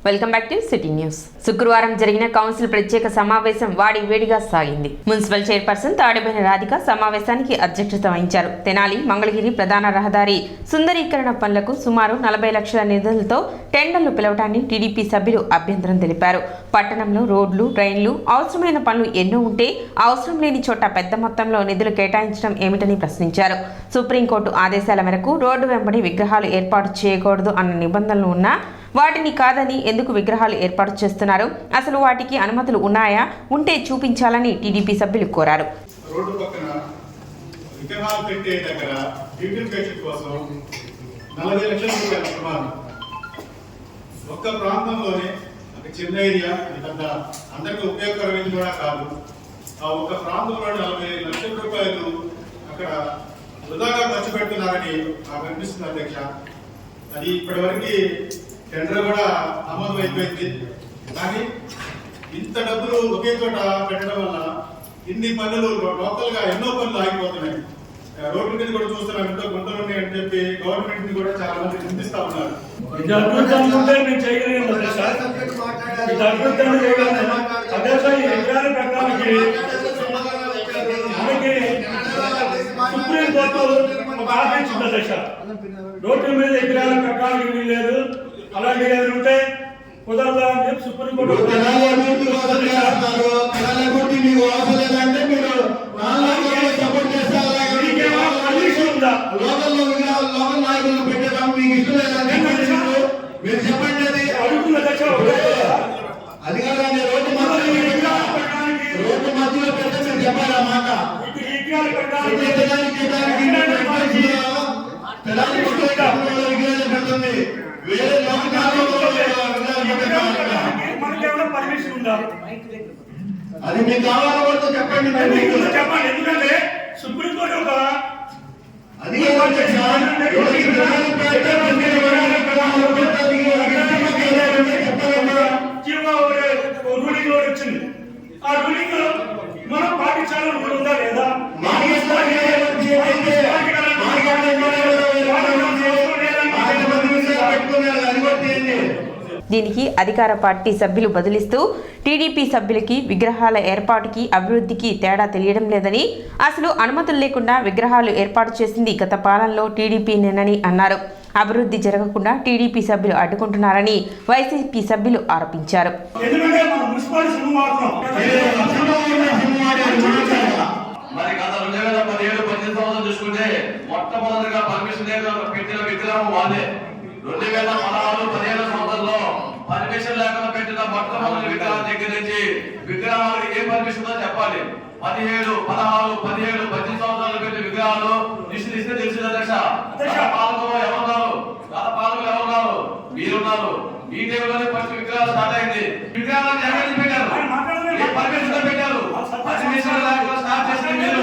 Welcome back to city news. శుక్రవారం జరిగిన council ప్రత్యేక సమావేశం వేడిగా సాగింది. మున్సిపల్ చైర్పర్సన్ తాడిబోయిన రాధిక సమావేశానికి అధ్యక్షత వహించారు. తెనాలి మంగళగిరి ప్రధాన రహదారి సుందరీకరణ పనులకు సుమారు 40 లక్షల నిధులతో టెండర్లు పిలవటాన్ని టీడీపీ సభ్యులు అభ్యంతరం తెలిపారు. పట్టణంలో రోడ్లు, డ్రైన్లు, అవసరమైన పనులు ఎన్నో ఉంటే అవసరం లేని చోట పెద్ద మొత్తంలో నిధులు కేటాయించడం ఏమిటని ప్రశ్నించారు. సుప్రీంకోర్టు ఆదేశాల మేరకు రోడ్డు వెంబడి విగ్రహాలు ఏర్పాటు చేయకూడదు అన్న నిబంధనలు ఉన్నా వాటిని కాదని ఎందుకు విగ్రహాలు ఏర్పాటు చేస్తున్నారు? అసలు వాటికి అనుమతులు ఉన్నాయా? ఉంటే చూపించాలని టీడీపీ సభ్యులు కోరారు. రోడ్డు పక్కన విగ్రహాలు పెట్టే దగ్గర బ్యూటిఫికేషన్ కోసం 40 లక్షల రూపాయల ప్రమాదం. ఒక్క ప్రాంతంలోనే ఒక చిన్న ఏరియా, పెద్ద అందరికీ ఉపయోగకరమైనది కూడా కాదు. ఆ ఒక్క ప్రాంతంలో 40 లక్షల రూపాయలు అక్కడ వృధాగా ఖర్చు పెడుతున్నారని నాకు అనిపిస్తుంది అధ్యక్ష. అది ఇప్పటివరకు టెండర్ కూడా ఆమోదం అయిపోయింది. కానీ ఇంత డబ్బులు ఒకే చోట పెట్టడం వల్ల ఇన్ని పనులు లోకల్ గా ఎన్నో పనులు ఆగిపోతున్నాయి. రోడ్ల మీద కూడా చూస్తున్నాం, ఎంతో గుంటలు ఉన్నాయని చెప్పి గవర్నమెంట్ ని కూడా చాలా మంది నిందిస్తా ఉన్నారు. రోడ్డు మీద విగ్రహాలు పెట్టడానికి వీల్లేదు, అలాంటి ఉంటే కుదరదు అని చెప్పి సుప్రీంకోర్టు అడుగుతున్న దశ అది కాదండి, రోడ్డు మధ్యలో పెట్టాలని చెప్పాలి. ఆ మాట పర్మిషన్ ఉందా? అది మీకు కావాలతో చెప్పండి, చెప్పండి. ఎందుకంటే సుప్రీంకోర్టు ఒక అది రూలింగ్ వచ్చింది. ఆ రూలింగ్ మనం పాటించాలని కూడా ఉందా లేదా? దీనికి అధికార పార్టీ సభ్యులు బదులిస్తూ టీడీపీ సభ్యులకి విగ్రహాల ఏర్పాటుకి అభివృద్ధికి తేడా తెలియడం లేదని, అసలు అనుమతులు లేకుండా విగ్రహాలు ఏర్పాటు చేసింది గత పాలనలో టీడీపీనేనని అన్నారు. అభివృద్ధి జరగకుండా టీడీపీ సభ్యులు అడ్డుకుంటున్నారని వైసీపీ సభ్యులు ఆరోపించారు. మరి గత 2017-18 చూసుకుంటే మొట్టమొదటిగా పర్మిషన్ పెట్టిన విగ్రహం వాళ్ళే. 2016-17 సంవత్సరంలో పర్మిషన్ లేకుండా పెట్టిన మొట్టమొదటి విగ్రహం దగ్గర నుంచి విగ్రహాలు ఏ పర్మిషన్ ఉందో చెప్పాలి. 17, 16, 17, 18 సంవత్సరాలు పెట్టిన విగ్రహాలు నిశ్చిస్తే తెలిసింది అధ్యక్ష. పాలకులు ఎవరున్నారు? గత పాలకులు ఎవరున్నారు? మీరున్నారు. మీ టైంలోనే ఫస్ట్ విగ్రహాలు స్టార్ట్ అయింది. విగ్రహాలను ఎక్కడ పెట్టారు? ఏ పర్మిషన్ తో పెట్టారు? పర్మిషన్ లేకుండా స్టార్ట్ చేసిన మీరు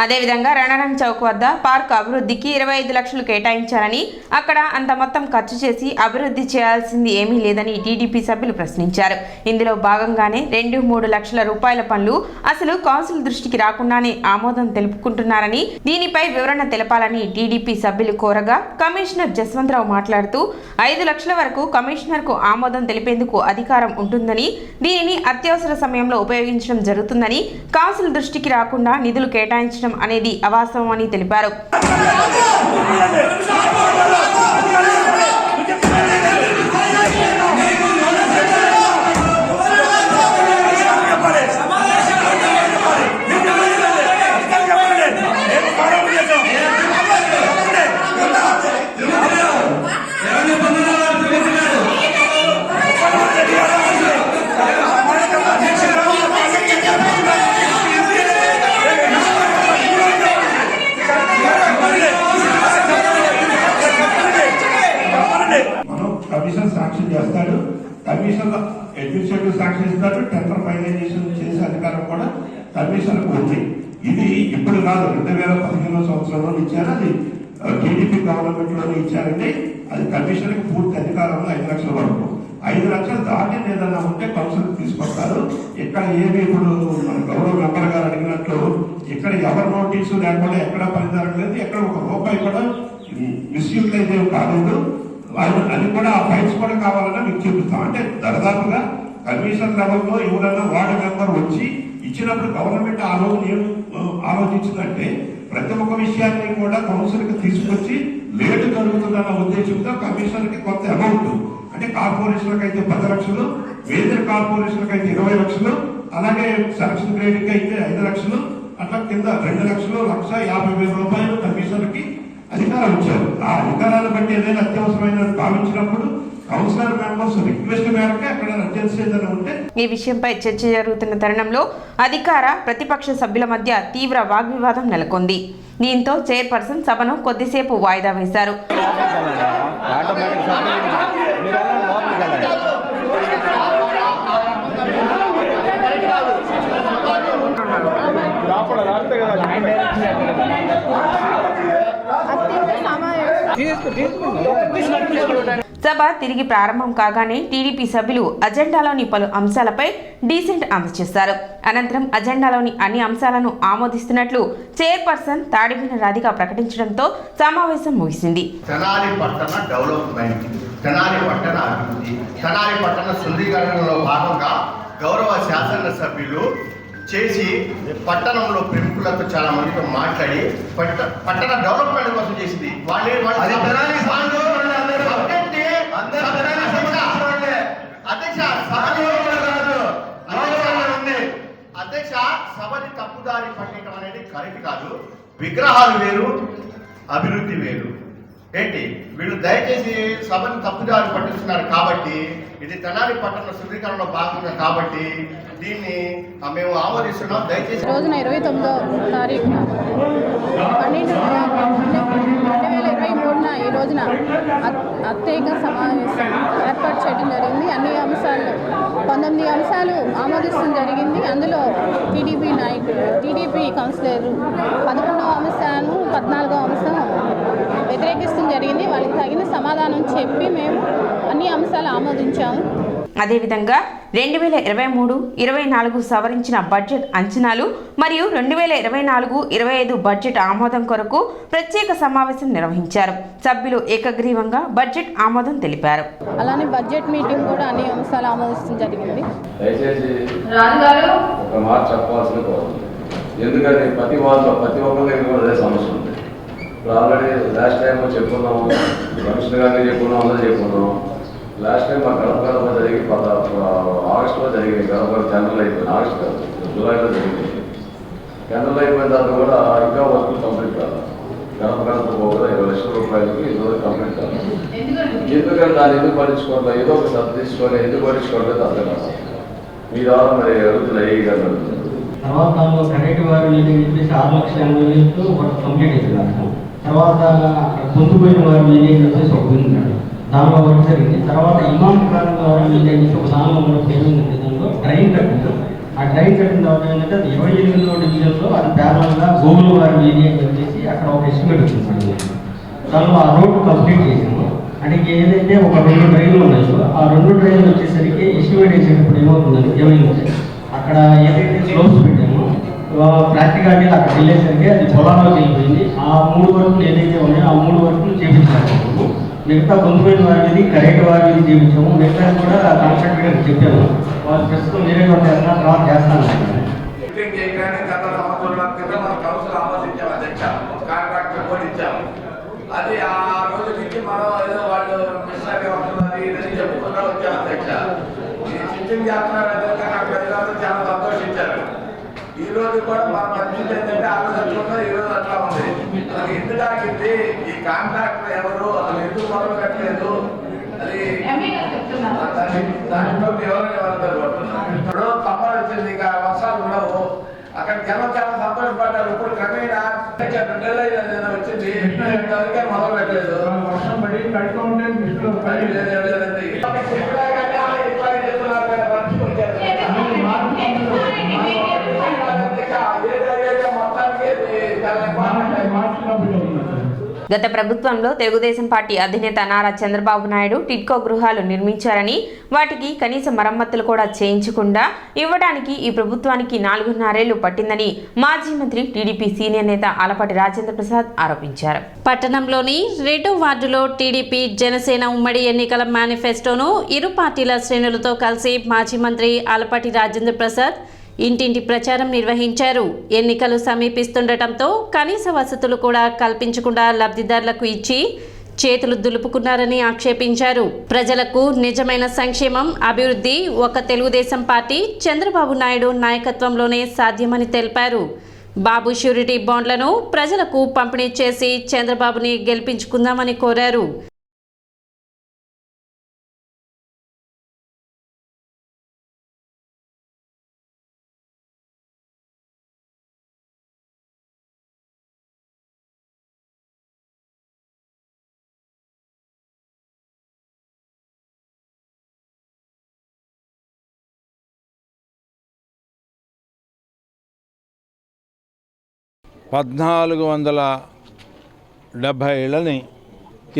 అదేవిధంగా రణరంగ్ చౌక్ వద్ద పార్క్ అభివృద్ధికి 25 లక్షలు కేటాయించారని, అక్కడ అంత మొత్తం ఖర్చు చేసి అభివృద్ధి చేయాల్సింది ఏమీ లేదని టీడీపీ సభ్యులు ప్రశ్నించారు. ఇందులో భాగంగానే 2-3 లక్షల రూపాయల పనులు అసలు కౌన్సిల్ దృష్టికి రాకుండానే ఆమోదం తెలుపుకుంటున్నారని, దీనిపై వివరణ తెలపాలని టీడీపీ సభ్యులు కోరగా కమిషనర్ జస్వంతరావు మాట్లాడుతూ 5 లక్షల వరకు కమిషనర్కు ఆమోదం తెలిపేందుకు అధికారం ఉంటుందని, దీనిని అత్యవసర సమయంలో ఉపయోగించడం జరుగుతుందని, కౌన్సిల్ దృష్టికి రాకుండా నిధులు కేటాయించడం అనేది అవాస్తవం అని తెలిపారు. కమిషన్ అడ్మినిస్ట్రేటివ్ శాంక్షన్ ఇస్తారు, టెండర్ ఫైనలైజేషన్ చేసే అధికారం కూడా కమిషన్కు ఉంది. ఇది ఇప్పుడు కాదు, 2015 సంవత్సరంలో ఇచ్చారు, అది టీడీపీ గవర్నమెంట్ లోనే ఇచ్చారండి. అది కమిషన్ కి పూర్తి అధికారంలో 5 లక్షల వరకు. 5 లక్షలు దాటి ఏదైనా ఉంటే కౌన్సిల్ తీసుకొస్తారు. ఇక్కడ ఏమి ఇప్పుడు మన గౌరవ మెంబర్ గారు అడిగినట్లు ఇక్కడ ఎవరి నోటీసు లేకుండా ఎక్కడ పని జరగలేదు, ఎక్కడ ఒక రూపాయి కూడా మిస్యూటిలైజ్ కాలేదు. అది కూడా ఆ ఫైల్స్ కూడా కావాలన్నా మీకు చూపిస్తాం. అంటే దాదాపుగా కమిషన్ లెవెల్లో ఎవరైనా వార్డు మెంబర్ వచ్చి ఇచ్చినప్పుడు గవర్నమెంట్ ఆ రోజు ఏం ఆలోచించిందంటే ప్రతి ఒక్క విషయాన్ని కూడా కౌన్సిల్ కి తీసుకొచ్చి లేటు జరుగుతుందన్న ఉద్దేశంతో కమిషన్ కి కొంత అమౌంట్, అంటే కార్పొరేషన్లకు అయితే 10 లక్షలు, మేజర్ కార్పొరేషన్లకు అయితే 20 లక్షలు, అలాగే సెలక్షన్ గ్రేడింగ్ అయితే 5 లక్షలు, అట్లా కింద 2 లక్షలు, 1,50,000 రూపాయలు కమిషన్ కి అధికారం ఇచ్చారు. ఆ అధికారాన్ని బట్టి ఏదైనా అత్యవసరమైన భావించినప్పుడు కౌన్సిలర్ మెంబర్స్ రిక్వెస్ట్ మేరకు అక్కడ అర్జెన్సీ ఏదైనా ఉంటే. ఈ విషయంపై చర్చ జరుగుతున్న తరుణంలో అధికార ప్రతిపక్ష సభ్యుల మధ్య తీవ్ర వాగ్వివాదం నెలకొంది. దీంతో చైర్పర్సన్ సభను కొద్దిసేపు వాయిదా వేశారు. సభ తిరిగి ప్రారంభం కాగానే టీడీపీ సభ్యులు అజెండాలోని పలు అంశాలపై డీసెంట్ అందజేశారు. అనంతరం అజెండాలోని అన్ని అంశాలను ఆమోదిస్తున్నట్లు చైర్పర్సన్ తాడిబోయిన రాధిక ప్రకటించడంతో సమావేశం ముగిసింది. తెనాలి పట్టణ డెవలప్మెంట్, తెనాలి పట్టణ అభివృద్ధి, తెనాలి పట్టణ శుద్ధీకరణలో భాగంగా గౌరవ శాసనసభ్యులు చేసి పట్టణంలో ప్రముఖులతో చాలా మందితో మాట్లాడి పట్టణ డెవలప్మెంట్ కోసం చేసింది. అధ్యక్ష, సభని తప్పుదారి పట్టడం అనేది కరెక్ట్ కాదు. విగ్రహాలు వేరు, అభివృద్ధి వేరు. ఏంటి వీళ్ళు దయచేసి సభని తప్పుదారి పట్టిస్తున్నారు. కాబట్టి ఇది తెనాలి పట్టణ శుద్ధీకరణలో భాగంగా కాబట్టి దీన్ని మేము ఆమోదిస్తున్నాం. దయచేసి రోజున 29వ తారీఖున 12/2023 ఈ రోజున ప్రత్యేక సమావేశం ఏర్పాటు చేయడం జరిగింది. అన్ని అంశాలు 19 అంశాలు ఆమోదించడం జరిగింది. అందులో టీడీపీ కౌన్సిలర్ 11వ అంశాన్ని 14వ అంశం వ్యతిరేకిస్తడం జరిగింది. వాళ్ళకి తగిన సమాధానం చెప్పి మేము అన్ని అంశాలు ఆమోదించాము. అదేవిధంగా 2023-24 సవరించిన బడ్జెట్ అంచనాలు మరియు 2024-25 బడ్జెట్ ఆమోదం కొరకు ప్రత్యేక సమావేశం నిర్వహించారు. సభ్యులు ఏకగ్రీవంగా బడ్జెట్ ఆమోదం తెలిపారు. అలానే బడ్జెట్ మీటింగ్ కూడా అన్ని అంశాలు ఆమోదించడం జరిగింది. దయచేసి ఒక మాట చెప్పాల్సిన కోరుతుంది. ఎందుకంటే ప్రతి ఒక్కరి దగ్గర కూడా అదే సమస్య ఉంది. ఇప్పుడు ఆల్రెడీ లాస్ట్ టైం చెప్పుకున్నాము, కమిషనర్ గారిని చెప్పుకున్నాం, అందరూ చెప్పుకున్నాం. లాస్ట్ టైం మా గడప జరిగి ఆగస్టులో జరిగింది. గడప జనరల్ అయిపోయింది, ఆగస్ట్ కాదు జూలైలో జరిగింది. జనరల్ అయిపోయిన తర్వాత కూడా ఇంకా వర్క్ కంప్లీట్ కాదు. గడప పోగా 20 లక్షల రూపాయలకి ఈరోజు కంప్లీట్ కాదు. ఎందుకంటే దాన్ని ఎందుకు పట్టించుకోవట్లేదు, ఏదో ఒక శ్రద్ధ తీసుకొని ఎందుకు పట్టించుకోవట్లేదు అర్థం కాదు. మీ ద్వారా మరి అడుగుతున్న ఏ గారు తర్వాత దానిలో కరెక్ట్ వారు చెప్పేసి 6,80,000 ఒకటి కంప్లీట్ అయిపోయింది. తర్వాత పొందుపోయిన వారు ఏం చెప్పేసి ఒక ఉంది, దానిలో వర్క్ జరిగింది. తర్వాత ఇమాం ఖాన్ వారు ఏం చెప్పేసి ఒక దానిలో కూడా పేరుంది. దాంట్లో డ్రైన్ కట్టింది. ఆ డ్రైన్ కట్టిన తర్వాత ఏంటంటే అది 28వ డివిజన్లో అది ప్యారల్గా గోగుల వారు ఏరియా అని చెప్పేసి అక్కడ ఒక ఎస్టిమేట్ వచ్చింది. దానిలో ఆ రోడ్డు కంప్లీట్ చేసాము. అంటే ఏదైతే ఒక 2 డ్రైన్లు ఉన్నాయో ఆ 2 డ్రైన్లు వచ్చేసరికి ఎస్టిమేట్ వేసేటప్పుడు ఏమైందంటే అక్కడ ఏదైతే స్లోప్స్ పెట్టామో ప్రాక్టికాలిటీ అక్కడ వెళ్ళేసరికి అది పొలాల్లోకి వెళ్ళిపోయింది. ఆ 3 వర్కులు ఏదైతే ఉన్నాయో ఆ 3 వర్కులు చేపించాము. మిగతా పొందుపోయిన వారిని కరెక్ట్ వారిని చేయించాము. మిగతా కూడా కాంట్రాక్ట్ మీద చెప్పాము. వాళ్ళు ప్రస్తుతం వేరే డ్రా చేస్తాను. అది ఆ రోజు నుంచి మనం ఏదో వాళ్ళు మిషనరీ వస్తున్నది ఇదని చెప్పుకుంటూ వచ్చాం అధ్యక్ష. ఈ సిట్టింగ్ చేస్తున్నారు నాకు ప్రజలందరూ చాలా సంతోషించారు. ఈ రోజు కూడా మన పరిస్థితి ఏంటంటే ఆ రోజు అట్లా ఈ రోజు అట్లా ఉంది. అది ఎందుకు ఆగింది, ఈ కాంట్రాక్టర్ ఎవరు, అసలు ఎందుకు మొదలు పెట్టలేదు, అది దాంట్లో ఎవరు పడుతున్నారు. ఇప్పుడు సమ్మర్ వచ్చింది, ఇంకా వర్షాలు ఉండవు. అక్కడ జనం చాలా సంతోషపడ్డారు. ఇప్పుడు క్రమేణా 2 నెలలు వచ్చింది, మొదలు పెట్టలేదు. వర్షం పడి కట్టుకుంటే గత ప్రభుత్వంలో తెలుగుదేశం పార్టీ అధినేత నారా చంద్రబాబు నాయుడు టిడ్కో గృహాలు నిర్మించారని వాటికి కనీస మరమ్మతులు కూడా చేయించకుండా ఇవ్వడానికి ఈ ప్రభుత్వానికి 4.5 ఏళ్లు పట్టిందని మాజీ మంత్రి టీడీపీ సీనియర్ నేత ఆలపాటి రాజేంద్ర ప్రసాద్ ఆరోపించారు. పట్టణంలోని 2వ వార్డులో టీడీపీ జనసేన ఉమ్మడి ఎన్నికల మేనిఫెస్టోను ఇరు పార్టీల శ్రేణులతో కలిసి మాజీ మంత్రి ఆలపాటి రాజేంద్ర ప్రసాద్ ఇంటింటి ప్రచారం నిర్వహించారు. ఎన్నికలు సమీపిస్తుండటంతో కనీస వసతులు కూడా కల్పించకుండా లబ్ధిదారులకు ఇచ్చి చేతులు దులుపుకున్నారని ఆక్షేపించారు. ప్రజలకు నిజమైన సంక్షేమం, అభివృద్ధి ఒక తెలుగుదేశం పార్టీ చంద్రబాబు నాయుడు నాయకత్వంలోనే సాధ్యమని తెలిపారు. బాబు ష్యూరిటీ బాండ్లను ప్రజలకు పంపిణీ చేసి చంద్రబాబుని గెలిపించుకుందామని కోరారు. ఏళ్ళని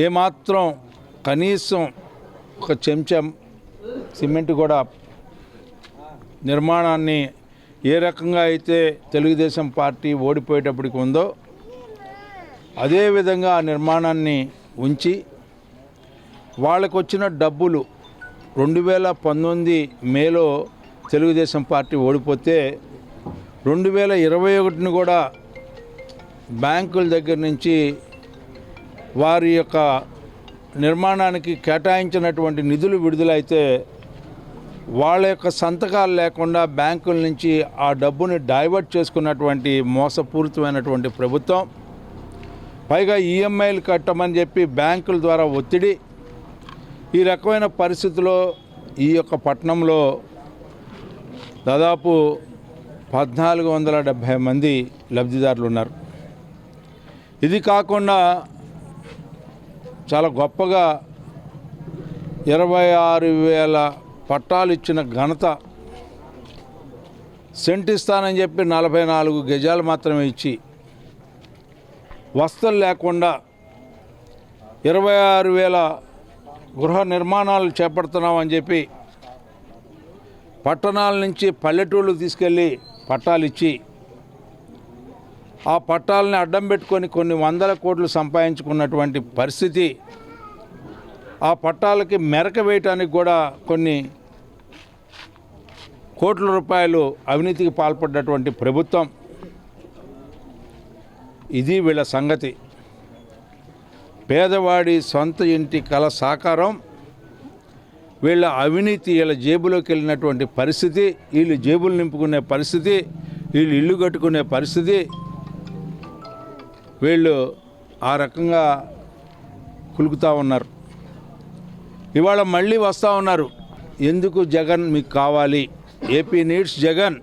ఏమాత్రం కనీసం ఒక చెంచా సిమెంట్ కూడా నిర్మాణాన్ని ఏ రకంగా అయితే తెలుగుదేశం పార్టీ ఓడిపోయేటప్పటికి ఉందో అదేవిధంగా ఆ నిర్మాణాన్ని ఉంచి వాళ్ళకు వచ్చిన డబ్బులు 2019 మేలో తెలుగుదేశం పార్టీ ఓడిపోతే 2021ని కూడా బ్యాంకుల దగ్గర నుంచి వారి యొక్క నిర్మాణానికి కేటాయించినటువంటి నిధులు విడుదలైతే వాళ్ళ యొక్క సంతకాలు లేకుండా బ్యాంకుల నుంచి ఆ డబ్బుని డైవర్ట్ చేసుకున్నటువంటి మోసపూరితమైనటువంటి ప్రభుత్వం. పైగా ఈఎంఐలు కట్టమని చెప్పి బ్యాంకుల ద్వారా ఒత్తిడి. ఈ రకమైన పరిస్థితిలో ఈ యొక్క పట్టణంలో దాదాపు 1470 మంది లబ్ధిదారులు ఉన్నారు. ఇది కాకుండా చాలా గొప్పగా 26,000 పట్టాలు ఇచ్చిన ఘనత, సెంట్ ఇస్తానని చెప్పి 44 గజాలు మాత్రమే ఇచ్చి వసతులు లేకుండా 26,000 గృహ నిర్మాణాలు చేపడుతున్నామని చెప్పి పట్టణాల నుంచి పల్లెటూళ్ళు తీసుకెళ్ళి పట్టాలు ఇచ్చి ఆ పట్టాలని అడ్డం పెట్టుకొని కొన్ని 100 కోట్లు సంపాదించుకున్నటువంటి పరిస్థితి. ఆ పట్టాలకి మెరక వేయటానికి కూడా కొన్ని కోట్ల రూపాయలు అవినీతికి పాల్పడ్డటువంటి ప్రభుత్వం. ఇది వీళ్ళ సంగతి. పేదవాడి సొంత ఇంటి కల సాకారం వీళ్ళ అవినీతి వీళ్ళ జేబులోకి వెళ్ళినటువంటి పరిస్థితి, వీళ్ళు జేబులు నింపుకునే పరిస్థితి, వీళ్ళు ఇల్లు కట్టుకునే పరిస్థితి. వీళ్ళు ఆ రకంగా కులుకుతూ ఉన్నారు. ఇవాళ మళ్ళీ వస్తూ ఉన్నారు. ఎందుకు జగన్ మీకు కావాలి? AP needs Jagan.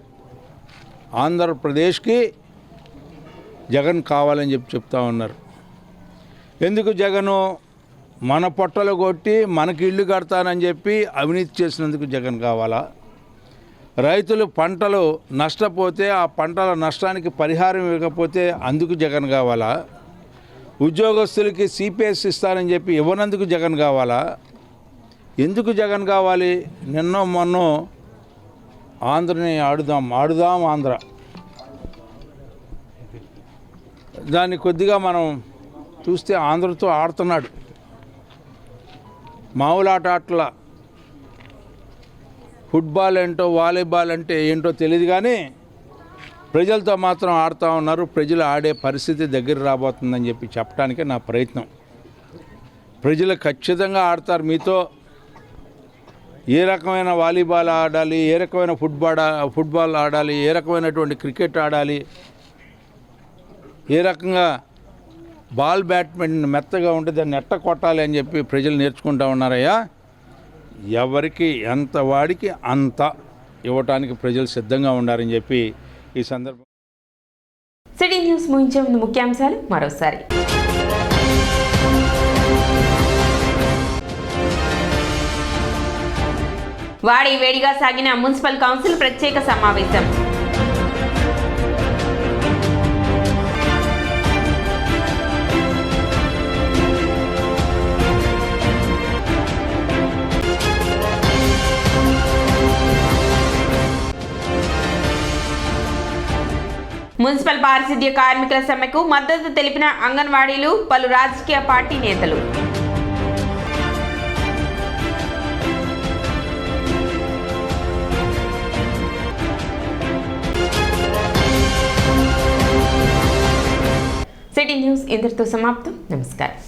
ఆంధ్రప్రదేశ్కి జగన్ కావాలని చెప్తా ఉన్నారు. ఎందుకు జగను? మన పొట్టలు కొట్టి మనకి ఇల్లు కడతానని చెప్పి అవినీతి చేసినందుకు జగన్ కావాలా? రైతులు పంటలు నష్టపోతే ఆ పంటల నష్టానికి పరిహారం ఇవ్వకపోతే అందుకు జగన్ కావాలా? ఉద్యోగస్తులకి సిపిఎస్ ఇస్తానని చెప్పి ఇవ్వనందుకు జగన్ కావాలా? ఎందుకు జగన్ కావాలి? నిన్నో మొన్నో ఆంధ్రని ఆడుదాం ఆంధ్ర, దాన్ని కొద్దిగా మనం చూస్తే ఆంధ్రతో ఆడుతున్నాడు. మామూలాటల ఫుట్బాల్ ఏంటో వాలీబాల్ అంటే ఏంటో తెలియదు, కానీ ప్రజలతో మాత్రం ఆడుతూ ఉన్నారు. ప్రజలు ఆడే పరిస్థితి దగ్గర రాబోతుందని చెప్పి చెప్పడానికే నా ప్రయత్నం. ప్రజలు ఖచ్చితంగా ఆడతారు మీతో. ఏ రకమైన వాలీబాల్ ఆడాలి, ఏ రకమైన ఫుట్బాల్ ఆడాలి, ఏ రకమైనటువంటి క్రికెట్ ఆడాలి, ఏ రకంగా బాల్ బ్యాడ్మింటన్ మెత్తగా ఉంటే దాన్ని ఎట్ట కొట్టాలి అని చెప్పి ప్రజలు నేర్చుకుంటూ ఉన్నారయ్యా. ఎవరికి ఎంత వాడికి అంత ఇవ్వటానికి ప్రజలు సిద్ధంగా ఉండారని చెప్పి ఈ సందర్భం. సిటీ న్యూస్ ముగించే ముందు ముఖ్యాంశాలు మరోసారి. వాడి వేడిగా సాగిన మున్సిపల్ కౌన్సిల్ ప్రత్యేక సమావేశం. మున్సిపల్ పారిశుద్ధ్య కార్మికుల సమ్మెకు మద్దతు తెలిపిన అంగన్వాడీలు, పలు రాజకీయ పార్టీ నేతలు. సిటీ న్యూస్ ఇంతటితో సమాప్తం. నమస్కారం.